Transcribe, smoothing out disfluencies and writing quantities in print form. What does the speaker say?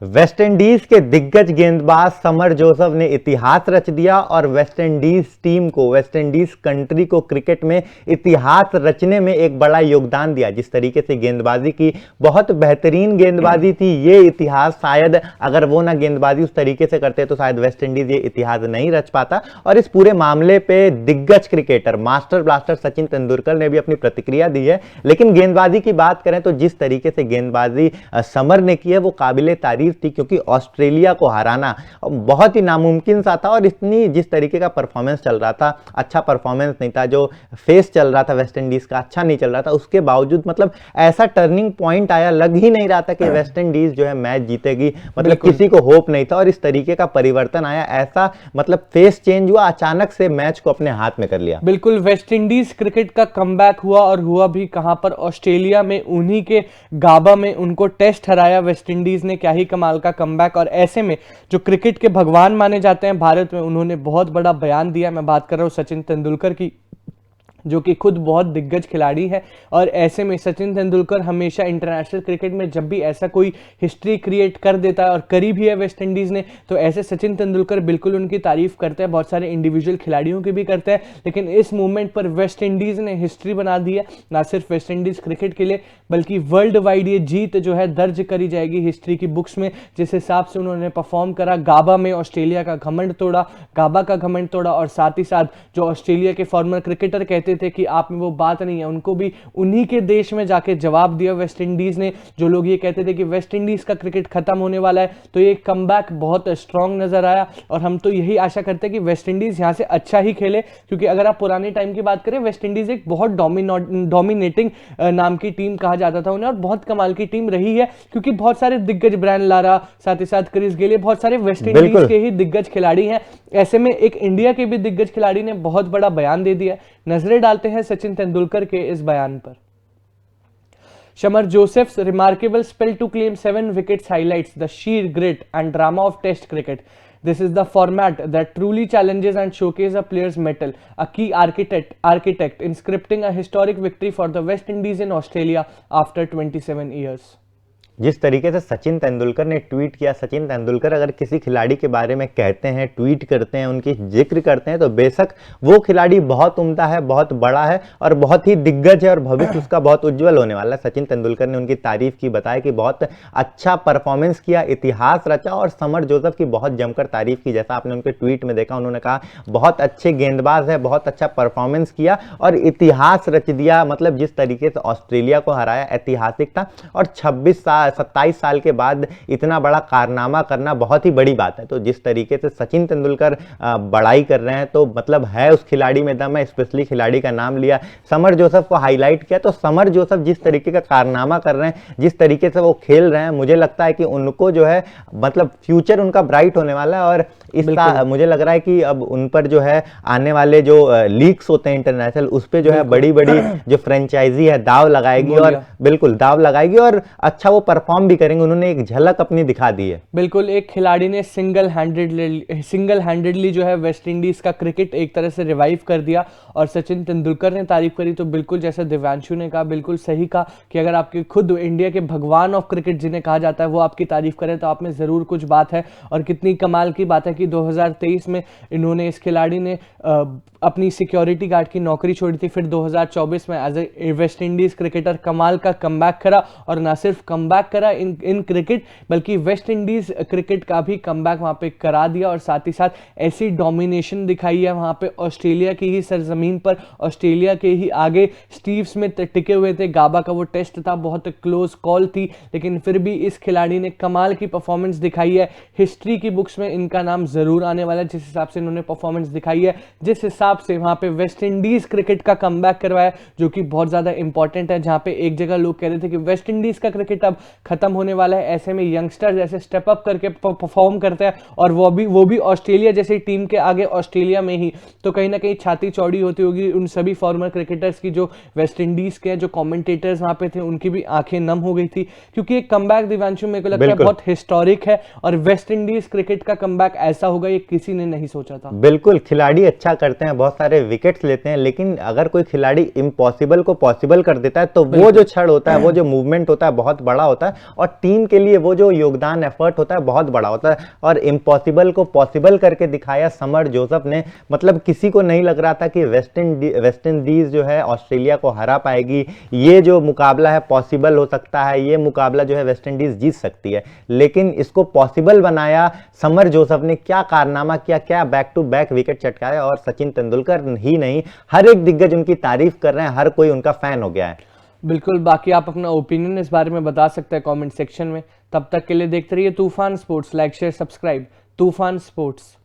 West Indies के दिग्गज गेंदबाज समर जोसेफ ने इतिहास रच दिया और वेस्ट इंडीज टीम को, वेस्ट इंडीज कंट्री को क्रिकेट में इतिहास रचने में एक बड़ा योगदान दिया। जिस तरीके से गेंदबाजी की, बहुत बेहतरीन गेंदबाजी थी। ये इतिहास शायद अगर वो ना गेंदबाजी उस तरीके से करते तो शायद वेस्ट इंडीज ये इतिहास नहीं रच पाता। और इस पूरे मामले पे दिग्गज cricketer master blaster Sachin Tendulkar ने भी अपनी प्रतिक्रिया दी है। लेकिन गेंदबाजी की बात करें तो जिस तरीके से गेंदबाजी समर ने की है वो काबिले तारीफ थी, क्योंकि ऑस्ट्रेलिया को हराना बहुत ही नामुमकिन सा था। और इतनी जिस तरीके का परफॉर्मेंस चल रहा था, अच्छा परफॉर्मेंस नहीं था, जो फेस चल रहा था वेस्ट इंडीज का अच्छा नहीं चल रहा था, उसके बावजूद मतलब ऐसा टर्निंग पॉइंट आया, लग ही नहीं रहा था कि वेस्ट इंडीज जो है मैच जीतेगी। मतलब किसी को होप नहीं था और इस तरीके का परिवर्तन आया, ऐसा मतलब फेस चेंज हुआ, अचानक से मैच को अपने हाथ में कर लिया। बिल्कुल, वेस्ट इंडीज क्रिकेट का कमबैक हुआ और हुआ भी कहां पर, ऑस्ट्रेलिया में, उन्हीं के गाबा में उनको टेस्ट हराया वेस्ट इंडीज ने। क्या ही कमाल का कमबैक। और ऐसे में जो क्रिकेट के भगवान माने जाते हैं भारत में, उन्होंने बहुत बड़ा बयान दिया। मैं बात कर रहा हूं सचिन तेंदुलकर की, जो कि खुद बहुत दिग्गज खिलाड़ी है। और ऐसे में सचिन तेंदुलकर हमेशा इंटरनेशनल क्रिकेट में जब भी ऐसा कोई हिस्ट्री क्रिएट कर देता है, और करी भी है वेस्ट इंडीज ने, तो ऐसे सचिन तेंदुलकर बिल्कुल उनकी तारीफ करते हैं, बहुत सारे इंडिविजुअल खिलाड़ियों की भी करते हैं। लेकिन इस मूवमेंट पर वेस्ट इंडीज ने हिस्ट्री बना दी है, ना सिर्फ वेस्ट इंडीज क्रिकेट के लिए बल्कि वर्ल्ड वाइड ये जीत जो है दर्ज करी जाएगी हिस्ट्री की बुक्स में। जिस हिसाब से उन्होंने परफॉर्म करा, गाबा में ऑस्ट्रेलिया का घमंड तोड़ा, गाबा का घमंड तोड़ा। और साथ ही साथ जो ऑस्ट्रेलिया के फॉर्मर क्रिकेटर कहते थे कि आप में वो बात नहीं है, उनको भी उन्हीं के देश में जाके जवाब दिया वेस्ट इंडीज ने। जो लोग ये कहते थे कि वेस्ट इंडीज का क्रिकेट खत्म होने वाला है, तो ये कमबैक बहुत स्ट्रांग नजर आया। और हम तो यही आशा करते हैं कि वेस्ट इंडीज यहां से अच्छा ही खेले, क्योंकि अगर आप पुराने टाइम की बात करें, वेस्ट इंडीज एक बहुत डोमिनेटिंग नाम की टीम कहा जाता था उन्हें, और बहुत कमाल की टीम रही है, क्योंकि बहुत सारे दिग्गज, ब्रायन लारा, साथ ही साथ क्रिस गेल, बहुत सारे वेस्ट इंडीज के ही दिग्गज खिलाड़ी हैं। ऐसे में एक इंडिया के भी दिग्गज खिलाड़ी ने बहुत बड़ा बयान दे दिया। नजरें डालते हैं सचिन तेंदुलकर के इस बयान पर। Summer Joseph's remarkable spell to claim 7 wickets highlights the sheer grit and drama of Test cricket. This is the format that truly challenges and showcases a player's mettle, a key architect in scripting a historic victory for the West Indies in Australia after 27 years. जिस तरीके से सचिन तेंदुलकर ने tweet किया, सचिन तेंदुलकर अगर किसी खिलाड़ी के बारे में कहते हैं, ट्वीट करते हैं, उनकी जिक्र करते हैं, तो बेशक वो खिलाड़ी बहुत उम्दा है, बहुत बड़ा है और बहुत ही दिग्गज है और भविष्य उसका बहुत उज्जवल होने वाला है। सचिन तेंदुलकर ने उनकी तारीफ की, बताया कि बहुत अच्छा परफॉर्मेंस किया, इतिहास रचा। और समर जोसेफ की बहुत जमकर तारीफ की, जैसा आपने उनके ट्वीट में देखा, उन्होंने कहा बहुत अच्छे गेंदबाज है, बहुत अच्छा परफॉर्मेंस किया और इतिहास रच दिया। मतलब जिस तरीके से ऑस्ट्रेलिया को हराया, ऐतिहासिक था। और 27 साल के बाद इतना बड़ा कारनामा करना बहुत ही बड़ी बात है। तो जिस तरीके से सचिन तेंदुलकर बड़ाई कर रहे हैं, तो मतलब है उस खिलाड़ी में दम है। स्पेशली खिलाड़ी का नाम लिया, समर जोसेफ को हाईलाइट किया, तो समर जोसेफ जिस तरीके का कारनामा कर रहे हैं, जिस तरीके से वो खेल रहे हैं, मुझे लगता है कि उनको जो है मतलब फ्यूचर उनका ब्राइट होने वाला है। और इस मुझे लग रहा है कि अब उन पर जो है आने वाले जो लीग्स होते हैं इंटरनेशनल, उस पे जो है बड़ी बड़ी जो फ्रेंचाइजी है दाव लगाएगी, और बिल्कुल दाव लगाएगी और अच्छा वो परफॉर्म भी करेंगे। उन्होंने एक झलक अपनी दिखा दी है। बिल्कुल, एक खिलाड़ी ने सिंगल हैंडेडली जो है वेस्ट इंडीज का क्रिकेट एक तरह से रिवाइव कर दिया। और सचिन तेंदुलकर ने तारीफ करी, तो बिल्कुल जैसे दिव्यांशु ने कहा, बिल्कुल सही कहा कि अगर आपके खुद इंडिया के भगवान ऑफ क्रिकेट जिन्हें कहा जाता है वो आपकी तारीफ करें, तो आप में जरूर कुछ बात है। और कितनी कमाल की बात है कि 2023 में इन्होंने, इस खिलाड़ी ने अपनी सिक्योरिटी गार्ड की नौकरी छोड़ी थी, फिर 2024 में as a West Indies cricketer कमाल का कमबैक करा। और ना सिर्फ कमबैक करा इन क्रिकेट, बल्कि वेस्ट इंडीज क्रिकेट का भी कमबैक वहां पे करा दिया। और साथ ही साथ ऐसी डोमिनेशन दिखाई है वहां पे, ऑस्ट्रेलिया की ही सरजमीन पर, ऑस्ट्रेलिया के ही आगे स्टीव स्मिथ टिके हुए थे। गाबा का वो टेस्ट था, बहुत क्लोज कॉल थी, लेकिन फिर भी इस खिलाड़ी ने कमाल की परफॉर्मेंस दिखाई है। हिस्ट्री की बुक्स में इनका नाम जरूर आने वाला है, जिस हिसाब से इन्होंने परफॉर्मेंस दिखाई है, जिस हिसाब से वहां पे वेस्ट इंडीज क्रिकेट का कमबैक करवाया, जो कि बहुत ज्यादा इंपॉर्टेंट है। जहां पे एक जगह लोग कह रहे थे कि वेस्ट इंडीज का क्रिकेट अब खत्म होने वाला है, ऐसे में यंगस्टर जैसे स्टेप अप करके परफॉर्म करते हैं, और वो भी ऑस्ट्रेलिया जैसी टीम के आगे, ऑस्ट्रेलिया में ही, तो कहीं ना कहीं छाती चौड़ी होती होगी उन सभी फॉर्मर क्रिकेटर्स की, जो वेस्ट इंडीज के जो कमेंटेटर्स वहां पे थे, उनकी भी आंखें नम हो गई थी। क्योंकि एक कमबैक दिव्यांशु मेरे को लगता है बहुत हिस्टोरिक है, और वेस्ट इंडीज क्रिकेट का कमबैक ऐसा होगा ये किसी ने नहीं सोचा था। बिल्कुल, खिलाड़ी अच्छा करते हैं, बहुत सारे विकेट्स लेते हैं, लेकिन अगर कोई खिलाड़ी इम्पॉसिबल को पॉसिबल कर देता है, तो वो जो क्षण होता है, वो जो मूवमेंट होता है, बहुत बड़ा होता है। होता है और टीम के लिए वो जो योगदान एफर्ट होता है बहुत बड़ा होता है। और इम्पॉसिबल को पॉसिबल करके दिखाया समर जोसेफ ने। मतलब किसी को नहीं लग रहा था कि वेस्ट इंडीज जो है ऑस्ट्रेलिया को हरा पाएगी, ये जो मुकाबला है पॉसिबल हो सकता है, ये मुकाबला जो है वेस्ट इंडीज जीत सकती है, लेकिन इसको पॉसिबल बनाया समर जोसेफ ने। क्या कारनामा किया, क्या बैक टू बैक विकेट चटकाए, और सचिन तेंदुलकर ही नहीं, हर एक दिग्गज उनकी तारीफ कर रहे हैं, हर कोई उनका फैन हो गया है। बिल्कुल, बाकी आप अपना ओपिनियन इस बारे में बता सकते हैं कमेंट सेक्शन में। तब तक के लिए देखते रहिए तूफान स्पोर्ट्स। Like share subscribe. तूफान स्पोर्ट्स।